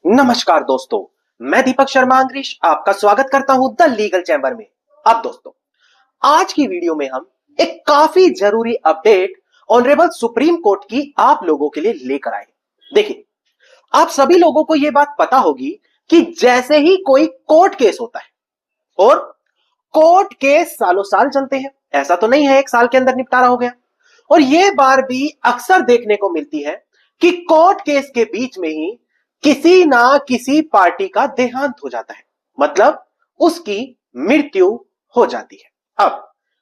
नमस्कार दोस्तों, मैं दीपक शर्मा अंग्रीश आपका स्वागत करता हूं द लीगल चैम्बर में। अब दोस्तों, आज की वीडियो में हम एक काफी जरूरी अपडेट ऑनरेबल सुप्रीम कोर्ट की आप लोगों के लिए लेकर आए। देखिए, आप सभी लोगों को यह बात पता होगी कि जैसे ही कोई कोर्ट केस होता है, और कोर्ट केस सालों साल चलते हैं, ऐसा तो नहीं है एक साल के अंदर निपटारा हो गया। और यह बार भी अक्सर देखने को मिलती है कि कोर्ट केस के बीच में ही किसी ना किसी पार्टी का देहांत हो जाता है, मतलब उसकी मृत्यु हो जाती है। अब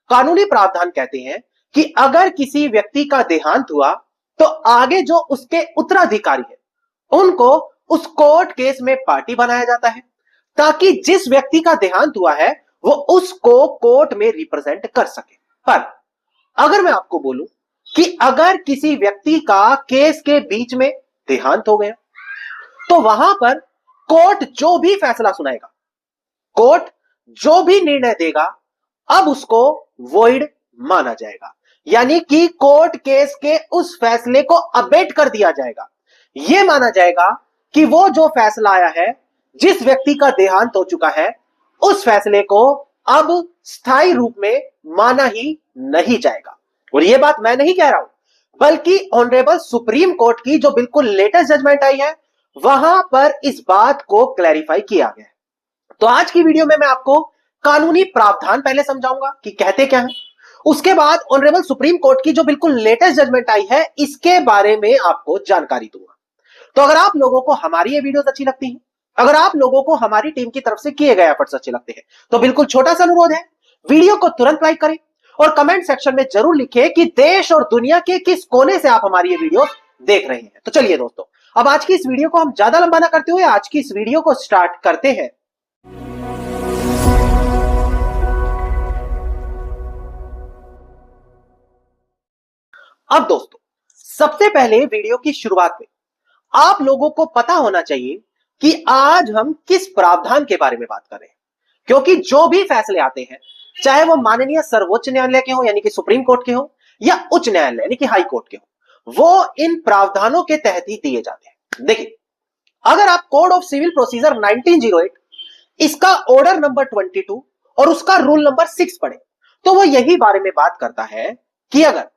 कानूनी प्रावधान कहते हैं कि अगर किसी व्यक्ति का देहांत हुआ तो आगे जो उसके उत्तराधिकारी है उनको उस कोर्ट केस में पार्टी बनाया जाता है, ताकि जिस व्यक्ति का देहांत हुआ है वो उसको कोर्ट में रिप्रेजेंट कर सके। पर अगर मैं आपको बोलूं कि अगर किसी व्यक्ति का केस के बीच में देहांत हो गया तो वहां पर कोर्ट जो भी फैसला सुनाएगा, कोर्ट जो भी निर्णय देगा, अब उसको वॉइड माना जाएगा, यानी कि कोर्ट केस के उस फैसले को अबेट कर दिया जाएगा। यह माना जाएगा कि वो जो फैसला आया है, जिस व्यक्ति का देहांत हो चुका है, उस फैसले को अब स्थायी रूप में माना ही नहीं जाएगा। और यह बात मैं नहीं कह रहा हूं, बल्कि ऑनरेबल सुप्रीम कोर्ट की जो बिल्कुल लेटेस्ट जजमेंट आई है वहां पर इस बात को क्लैरिफाई किया गया है। तो आज की वीडियो में मैं आपको कानूनी प्रावधान पहले समझाऊंगा कि कहते क्या है, उसके बाद ऑनरेबल सुप्रीम कोर्ट की जो बिल्कुल लेटेस्ट जजमेंट आई है इसके बारे में आपको जानकारी दूंगा। तो अगर आप लोगों को हमारी ये वीडियोस अच्छी लगती हैं, अगर आप लोगों को हमारी टीम की तरफ से किए गए एफर्ट्स अच्छे लगते हैं, तो बिल्कुल छोटा सा अनुरोध है, वीडियो को तुरंत लाइक करें और कमेंट सेक्शन में जरूर लिखें कि देश और दुनिया के किस कोने से आप हमारी ये वीडियो देख रहे हैं। तो चलिए दोस्तों, अब आज की इस वीडियो को हम ज्यादा लंबा ना करते हुए आज की इस वीडियो को स्टार्ट करते हैं। अब दोस्तों, सबसे पहले वीडियो की शुरुआत में आप लोगों को पता होना चाहिए कि आज हम किस प्रावधान के बारे में बात कर रहे हैं, क्योंकि जो भी फैसले आते हैं, चाहे वो माननीय सर्वोच्च न्यायालय के हो यानी कि सुप्रीम कोर्ट के हो, या उच्च न्यायालय यानी कि हाई कोर्ट के हो, वो इन प्रावधानों के तहत ही दिए जाते हैं। देखिए, अगर आप कोड ऑफ सिविल प्रोसीजर 1908 इसका ऑर्डर नंबर 22 और उसका रूल नंबर 6 पढ़े तो वो यही बारे में बात करता है कि अगर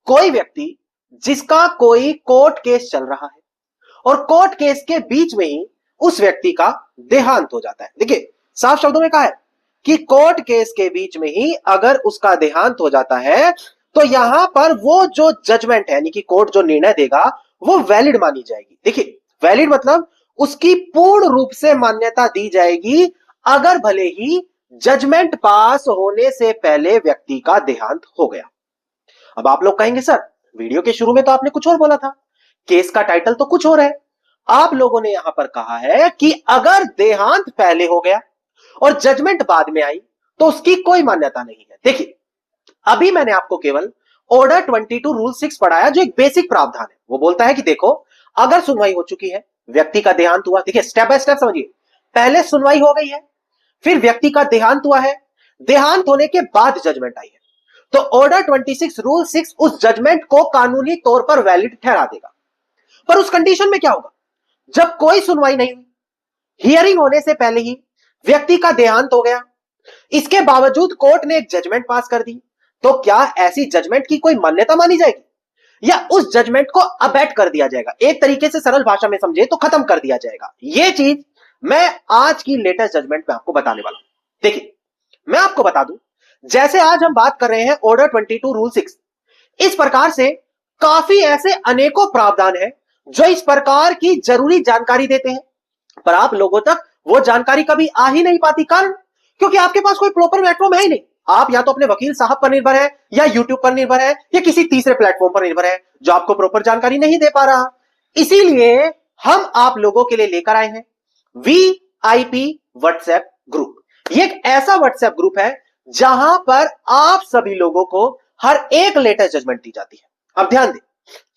कोई व्यक्ति जिसका कोई कोर्ट केस चल रहा है और कोर्ट केस के बीच में ही उस व्यक्ति का देहांत हो जाता है, देखिए साफ शब्दों में कहा है कि कोर्ट केस के बीच में ही अगर उसका देहांत हो जाता है तो यहां पर वो जो जजमेंट है यानी कि कोर्ट जो निर्णय देगा वो वैलिड मानी जाएगी। देखिए, वैलिड मतलब उसकी पूर्ण रूप से मान्यता दी जाएगी, अगर भले ही जजमेंट पास होने से पहले व्यक्ति का देहांत हो गया। अब आप लोग कहेंगे सर, वीडियो के शुरू में तो आपने कुछ और बोला था, केस का टाइटल तो कुछ और है। आप लोगों ने यहां पर कहा है कि अगर देहांत पहले हो गया और जजमेंट बाद में आई तो उसकी कोई मान्यता नहीं है। देखिए, अभी मैंने आपको केवल ऑर्डर 22 रूल 6 पढ़ाया, जो एक बेसिक प्रावधान है। वो बोलता है कि देखो, अगर सुनवाई हो चुकी है, व्यक्ति का देहांत हुआ, देखिए स्टेप बाय स्टेप समझिए, पहले सुनवाई हो गई है, फिर व्यक्ति का देहांत हुआ है, देहांत होने के बाद जजमेंट आई है, तो ऑर्डर 26 रूल 6 उस जजमेंट को कानूनी तौर पर वैलिड ठहरा देगा। पर उस कंडीशन में क्या होगा, जब कोई सुनवाई नहीं हुई, हियरिंग होने से पहले ही व्यक्ति का देहांत हो गया, इसके बावजूद कोर्ट ने एक जजमेंट पास कर दी, तो क्या ऐसी जजमेंट की कोई मान्यता मानी जाएगी या उस जजमेंट को अबैट कर दिया जाएगा? एक तरीके से सरल भाषा में समझे तो खत्म कर दिया जाएगा। यह चीज मैं आज की लेटेस्ट जजमेंट में आपको बताने वाला हूं। देखिए, मैं आपको बता दूं, जैसे आज हम बात कर रहे हैं ऑर्डर 22 रूल 6, इस प्रकार से काफी ऐसे अनेकों प्रावधान हैं जो इस प्रकार की जरूरी जानकारी देते हैं, पर आप लोगों तक वो जानकारी कभी आ ही नहीं पाती। कारण क्योंकि आपके पास कोई प्रॉपर प्लेटफॉर्म है ही नहीं। आप या तो अपने वकील साहब पर निर्भर है, या यूट्यूब पर निर्भर है, या किसी तीसरे प्लेटफॉर्म पर निर्भर है जो आपको प्रॉपर जानकारी नहीं दे पा रहा। इसीलिए हम आप लोगों के लिए लेकर आए हैं VIP व्हाट्सएप ग्रुप। ये एक ऐसा व्हाट्सएप ग्रुप है जहां पर आप सभी लोगों को हर एक लेटेस्ट जजमेंट दी जाती है। अब ध्यान दें,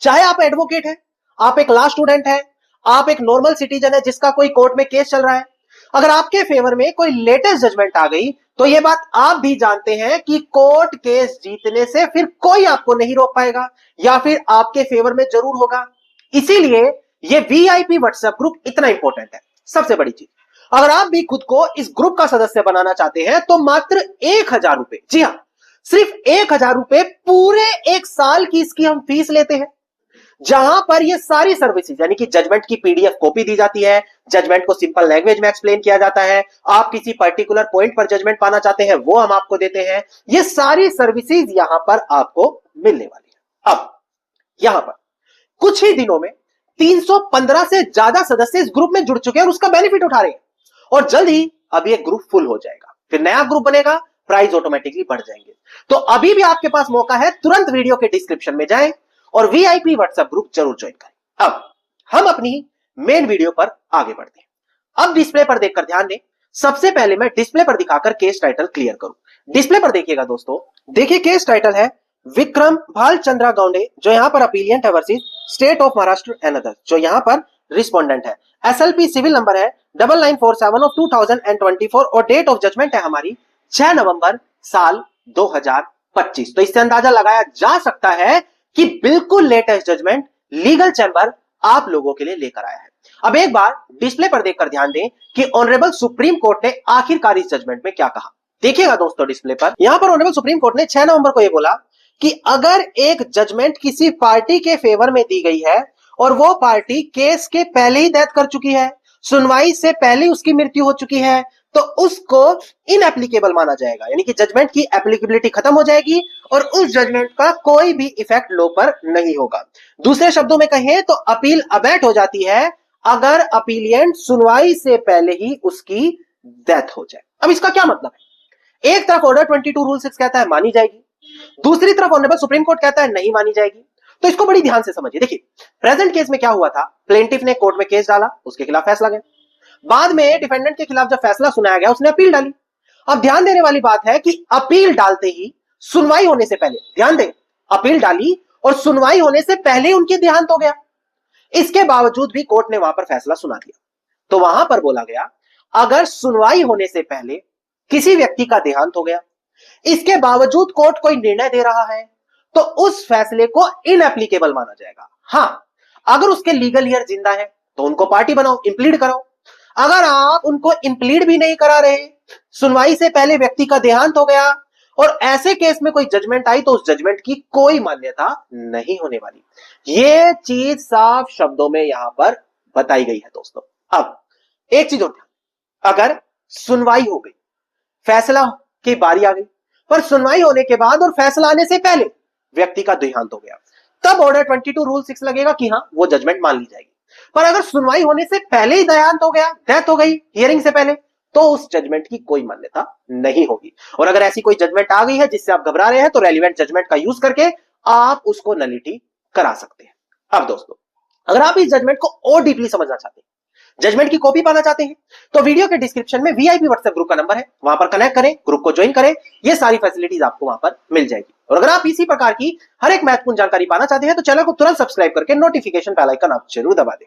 चाहे आप एडवोकेट हैं, आप एक लॉ स्टूडेंट हैं, आप एक नॉर्मल सिटीजन है जिसका कोई कोर्ट में केस चल रहा है, अगर आपके फेवर में कोई लेटेस्ट जजमेंट आ गई तो यह बात आप भी जानते हैं कि कोर्ट केस जीतने से फिर कोई आपको नहीं रोक पाएगा, या फिर आपके फेवर में जरूर होगा। इसीलिए ये वीआईपी व्हाट्सएप ग्रुप इतना इंपॉर्टेंट है। सबसे बड़ी चीज, अगर आप भी खुद को इस ग्रुप का सदस्य बनाना चाहते हैं तो मात्र 1000 रुपए, जी हां, सिर्फ 1000 रुपए पूरे एक साल की इसकी हम फीस लेते हैं, जहां पर ये सारी सर्विसेज यानी कि जजमेंट की पीडीएफ कॉपी दी जाती है, जजमेंट को सिंपल लैंग्वेज में एक्सप्लेन किया जाता है, आप किसी पर्टिकुलर पॉइंट पर जजमेंट पाना चाहते हैं वो हम आपको देते हैं, ये सारी सर्विसेज यहां पर आपको मिलने वाली है। अब यहां पर कुछ ही दिनों में 315 से ज्यादा सदस्य इस ग्रुप में जुड़ चुके हैं और उसका बेनिफिट उठा रहे हैं, और जल्द ही अब ये ग्रुप फुल हो जाएगा, फिर नया ग्रुप बनेगा, प्राइस ऑटोमेटिकली बढ़ जाएंगे। तो अभी भी आपके पास मौका है, तुरंत वीडियो के डिस्क्रिप्शन में जाएं और वीआईपी व्हाट्सएप ग्रुप जरूर ज्वाइन करें। अब हम अपनी मेन वीडियो पर आगे बढ़ते हैं। अब डिस्प्ले पर देखकर ध्यान दें। सबसे पहले मैं डिस्प्ले पर दिखाकर केस टाइटल क्लियर करूं। डिस्प्ले पर देखिएगा दोस्तों, देखिए केस टाइटल है विक्रम भालचंद्रा गौंडे, जो यहां पर अपीलियंट है versus state of Maharashtra and others, जो यहां पर रिस्पोंडेंट है। एसएलपी सिविल नंबर है 9947 ऑफ 2024 और डेट ऑफ जजमेंट है हमारी 6 नवंबर साल 2025। तो इससे अंदाजा लगाया जा सकता है कि बिल्कुल लेटेस्ट जजमेंट लीगल चैंबर आप लोगों के लिए लेकर आया है। अब एक बार डिस्प्ले पर देखकर ध्यान दें कि ऑनरेबल सुप्रीम कोर्ट ने आखिरकार इस जजमेंट में क्या कहा। देखिएगा दोस्तों डिस्प्ले पर, यहां पर ऑनरेबल सुप्रीम कोर्ट ने 6 नवंबर को यह बोला कि अगर एक जजमेंट किसी पार्टी के फेवर में दी गई है और वो पार्टी केस के पहले ही डेथ कर चुकी है, सुनवाई से पहले उसकी मृत्यु हो चुकी है, तो उसको इनएप्लीकेबल माना जाएगा, यानी कि जजमेंट की एप्लीकेबिलिटी खत्म हो जाएगी और उस जजमेंट का कोई भी इफेक्ट लॉ पर नहीं होगा। दूसरे शब्दों में कहें तो अपील अबैट हो जाती है अगर अपीलियंट सुनवाई से पहले ही उसकी डेथ हो जाए। अब इसका क्या मतलब है? एक तरफ ऑर्डर 22 रूल 6 कहता है मानी जाएगी, दूसरी तरफ ऑनरेबल सुप्रीम कोर्ट कहता है नहीं मानी जाएगी। तो इसको बड़ी ध्यान से समझिए। देखिए प्रेजेंट केस में क्या हुआ था, प्लेंटिफ ने कोर्ट में केस डाला, उसके खिलाफ फैसला गया, बाद में डिफेंडेंट के खिलाफ जब फैसला सुनाया गया उसने अपील डाली। अब ध्यान देने वाली बात है कि अपील डालते ही सुनवाई होने से पहले, ध्यान दें, अपील डाली और सुनवाई होने से पहले उनके देहांत हो गया। इसके बावजूद भी कोर्ट ने वहां पर फैसला सुना दिया। तो वहां पर बोला गया अगर सुनवाई होने से पहले किसी व्यक्ति का देहांत हो गया, इसके बावजूद कोर्ट कोई निर्णय दे रहा है, तो उस फैसले को इनएप्लीकेबल माना जाएगा। हां, अगर उसके लीगल ईयर जिंदा है तो उनको पार्टी बनाओ, इंप्लीड कराओ। अगर आप उनको इंप्लीड भी नहीं करा रहे, सुनवाई से पहले व्यक्ति का देहांत हो गया और ऐसे केस में कोई जजमेंट आई, तो उस जजमेंट की कोई मान्यता नहीं होने वाली। यह चीज साफ शब्दों में यहां पर बताई गई है दोस्तों। अब एक चीज और ध्यान, अगर सुनवाई हो गई, फैसला की बारी आ गई, पर सुनवाई होने के बाद और फैसला आने से पहले व्यक्ति का देहांत हो गया, तब ऑर्डर 22 रूल 6 लगेगा कि हां वो जजमेंट मान ली जाएगी। पर अगर सुनवाई होने से पहले ही देहांत हो गया, डेथ हो गई हियरिंग से पहले, तो उस जजमेंट की कोई मान्यता नहीं होगी। और अगर ऐसी कोई जजमेंट आ गई है जिससे आप घबरा रहे हैं, तो रेलिवेंट जजमेंट का यूज करके आप उसको नलिटी करा सकते हैं। अब दोस्तों, अगर आप इस जजमेंट को और डीपली समझना चाहते हैं, जजमेंट की कॉपी पाना चाहते हैं, तो वीडियो के डिस्क्रिप्शन में वीआईपी व्हाट्सएप ग्रुप का नंबर है, वहां पर कनेक्ट करें, ग्रुप को ज्वाइन करें, ये सारी फैसिलिटीज आपको वहां पर मिल जाएगी। और अगर आप इसी प्रकार की हर एक महत्वपूर्ण जानकारी पाना चाहते हैं तो चैनल को तुरंत सब्सक्राइब करके नोटिफिकेशन बेल आइकन आप जरूर दबा दें।